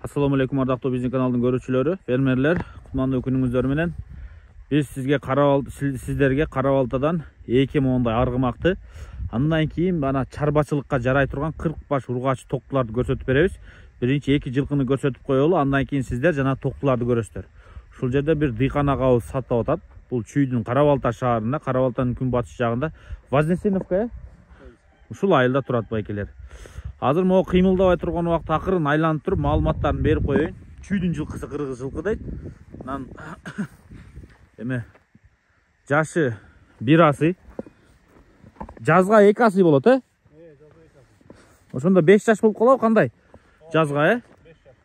Assalamu alaikum ардактуу биздин каналдын көрүүчүлөрү, фермерлер, кутмандуу күнүңүздөр менен. Биз сизерге Карабалтадан 2 моондай аргымакты, андан кийин бана чарбачылыкка жарай турган 40 баш ургач токтуларды көрсөтүп беребиз. Биринчи 2 жылкыны көрсөтүп коелу, андан кийин сиздер жана токтуларды көрөсүздөр. Ушул жерде бир дыйкан агабыз сатып атат. Бул Чүйдүн Карабалта шаарында, Карабалтанын күнбатыш жагында. Вознесеновка, ушул айылда турат байкелер. Азыр могу кыймылдабай турган убакта акырын айланып туруп маалыматтарын берип коеюн. Чүйдүн жылкысы кыргыз жылкы дейт. Анан жашы 1 асый. Жазга 2 асый болот, жазга 2 асый. Ошондо 5 жаш болуп калабы кандай? Жазга, 5 жаш.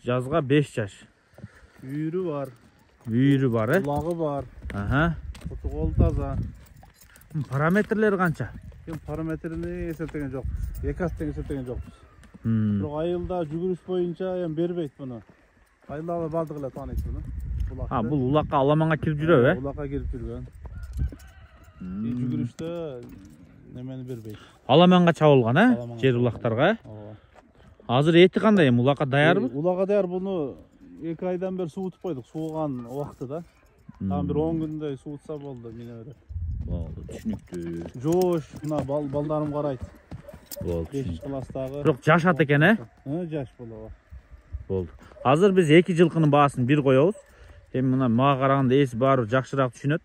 Жазга 5 жаш. Үйүрү бар. Үйүрү бар, Улагы бар. Кол таза. Параметрлери канча? Параметрини эсептеген жокпуз. 2 астын эсептеген жокпуз. Бирок айылда жүгүрүш боюнча бербейт муну. Айылдагы бардыгы эле тааныйт муну. Бул улакка аламанга кирип жүрөбү, Улакка кирип жүргөн. Жүгүрүштө немени бербейт. Аламанга чабылган, жер улактарга. Азыр эти кандай эми? Улакка даярбы? Улакка даяр. Буну 2 айдан бери суутуп койдук. Сууган убакытыда. Там бир 10 күндөй суутса болду, мене берет. Болду, түшүнүктүү. Жош, мына балдарым карайт. Болду. 5 класстагы. Бирок жашат экен, Жаш болобу. Болду. Азыр биз 2 жылкынын баасын бир коебуз. Эми мына мага караганда эси баары жакшыраак түшүнөт.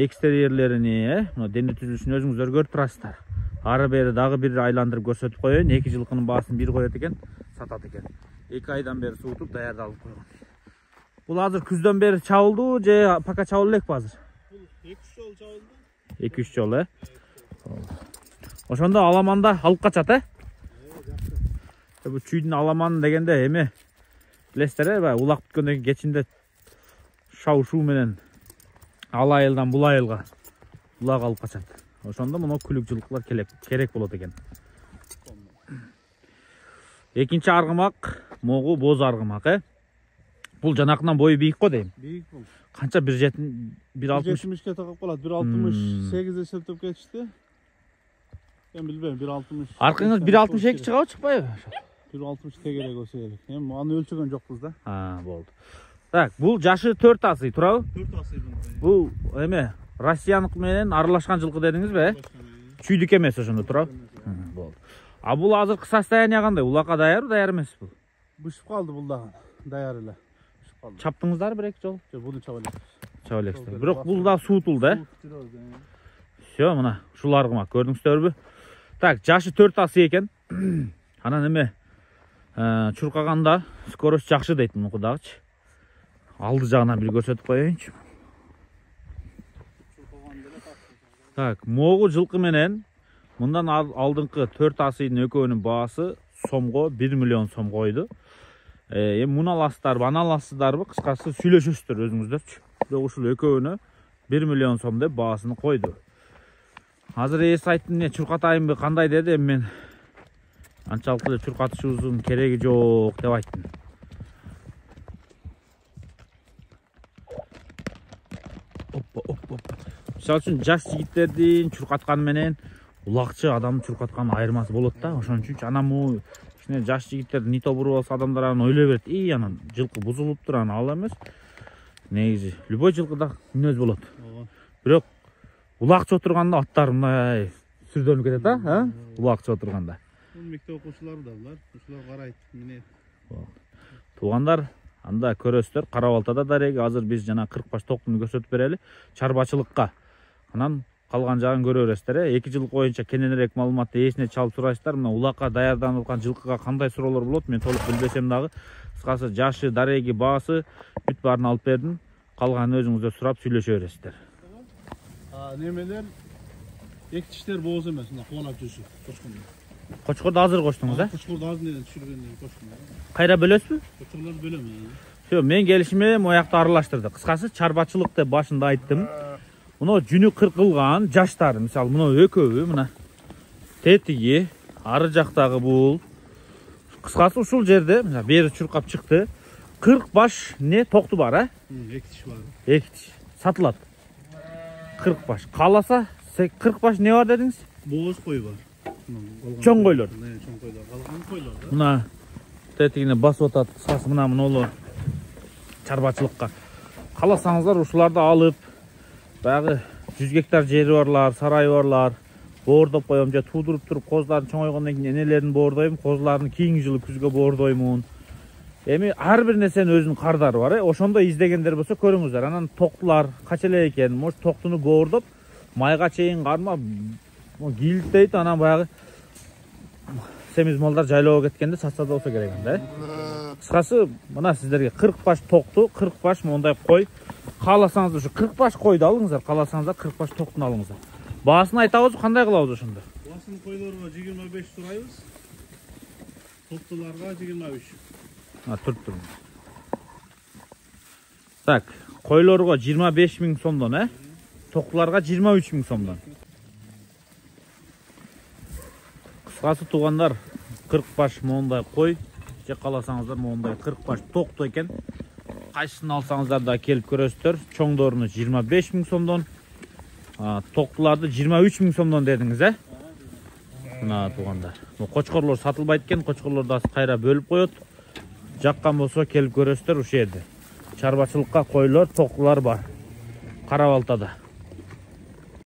Экстерьерлерини, мына дене түзүлүшүн өзүңүздөр көрүп турасыздар. Ары бери дагы бир айландырып көрсөтүп коеюн. 2 жылкынын баасын бир коет экен, сатат экен. 2 айдан бери суутуп даярдалып койгон. Бул азыр күздөн бери чабылдыбы же пока чабыла элекпи азыр? 2-3 жол чабылды. 2-3 жол, Ошондо аламанда алып качат, Бул Чүйдүн аламан дегенде эми билесиздер, улак бүткөндөн кийин кечинде шау-шуу менен ал айылдан бул айылга улак алып качат. Ошондо мына күлүк жылкылар керек болот экен. Экинчи аргымак могу боз аргымак, Бул жанакынан бою бийик го дейм. Бийик бул. Канча 1.70-ке такып калат. 1.68 эсептеп кетишти. Мен билбейм, 1.60. Аркыңыз 1.62 чыгабы, чыкпайбы? 1.60 тегерек болсо керек. Эми аны өлчөгөн жокпуз да. Болду. Так, бул жашы 4 асый, туурабы? 4 асый бул. Бул эме Россияныкы менен аралашкан жылкы дедиңизби, Чүйдүк эмес ошондо, туурабы? Болду. Бул азыркы состояние кандай? Улакка даярбы, даяр эмеспи? Бышып калды бул дагы. Даяр эле. Чаптыңыздар 1-2 жол? Жок, буну чаба элек. Чаба элексиз. Бирок бул да суутулду, Всё, мына ушул аргымак көрдүңүздөрбү? Так, жашы 4 асый экен. Анан эме чуркаганда скорость жакшы дейт мунуку дагычы. Алды жагынан бир көрсөтүп коеюнчу. Так, могу жылкы менен мындан алдыңкы 4 асыйдын экөөнүн баасы сомго 1 миллион сом койду. Эми муну аласыздарбы, аны аласыздарбы, кыскасы сүйлөшөсүздөр өзүңүздөрчү. Бирок ушул экөөнү 1 миллион сом деп баасыны койду. Азыр эс айттым, чуркатайынбы, кандай деди, эми мен анчалык эле чуркатышыбыздын кереги жок деп айттым. Мисалы үчүн жаш жигиттердин чуркатканы менен улакчы адамдын чуркатканын айырмасы болот да. Ошон үчүнчү анан могу кичине жаш жигиттер нито буруп алса адамдар аны ойлой берет. Анан жылкы бузулуптур, аны ал эмес. Негизи любой жылкыда мүнөз болот. Бирок улакчы отурганда аттар мындай сүрдөнүп кетет, улакчы отурганда. Мектеп окуучулары да булар, ушулар карайт, міне. Туугандар, анда көрөсүздөр, Карабалтада дареги. Азыр биз жана 40 баш токтуну көрсөтүп берели чарбачылыкка. Анан калган жагын көрө бересиздер, 2 жыл боюнча кененирээк маалыматты эсине чалып сурайсыздар. Мына улакка даярданып аткан жылкыга кандай суроолор болот, мен толук билбесем дагы, кыскасы жашы, дареги, баасы бүт баарын алып бердим. Калганын өзүңүздөр сурап сүйлөшө бересиздер. Немелер эктиштер бооз эмес, мына кубанап жүрүшү, кочкондо. Кочкорду азыр коштуңуз, Кочкорду азыр түшүргөндөн кочтум. Кайра бөлөсүзбү? Кочкорлорду бөлөм. Всё, мен келишиме моякты аралаштырды. Кыскасы чарбачылык деп башында айттым. Мына жүнү кыркылган жаштар, мисалы мына экөөбү, мына тетиги, ары жактагы бул. Кыскасы ушул жерде, мына бери чуркап чыкты. 40 баш токту бар, Эктиш бар. Эктиш сатылат. 40 баш. Кааласа 40 баш не бар дедиңиз? Бооз кой бар. Чоң койлор. Чоң койлор. Калган койлор да. Мына тетигине басып атат. Кыскасы мына монолу чарбачылыкка. Кааласаңыздар ушуларды алып, баягы 100 гектар жери барлар, сарайы барлар, боордоп коем же туудуруп туруп козуларын чоңойгондон кийин энелерин боордойм, козуларын кийинки жылы күзгө боордоймун. Эми ар бир нерсенин өзүнүн кардары бар, ошондой издегендер болсо көрүңүздөр. Анан токтулар кача эле экен, может токтуну боордоп, майга чейин кармап, кийилтейт, анан баягы семиз малдар жайлоого кеткенде сатса да болсо керек да. Кыскасы, мына сиздерге 40 баш токту, 40 баш мондай кой. Кааласаңыздар ушу 40 баш койду алыңыздар, кааласаңыздар 40 баш токтуну алыңыздар. Баасын айтабыз, кандай кылабыз ошондо? Баасын койлорго 25 сурайбыз. Токтуларга 23. Туруп туруңуз. Так, койлорго 25 000 сомдон, токтуларга 23 000 сомдон. Кыскасы туугандар, 40 баш мондай кой, же кааласаңыздар мондай 40 баш токту экен. Кайсысын алсаңыздар да келип көрөсүздөр. Чоңдоруну 25 000 сомдон, токтуларды 23 000 сомдон дедиңиз, Мына туугандар. Кочкорлор сатылбайт экен, кочкорлорду кайра бөлүп коет. Жаккан болсо келип көрөсүздөр ушул жерде. Чарбачылыкка койлор, токтулар бар. Кара Балтада.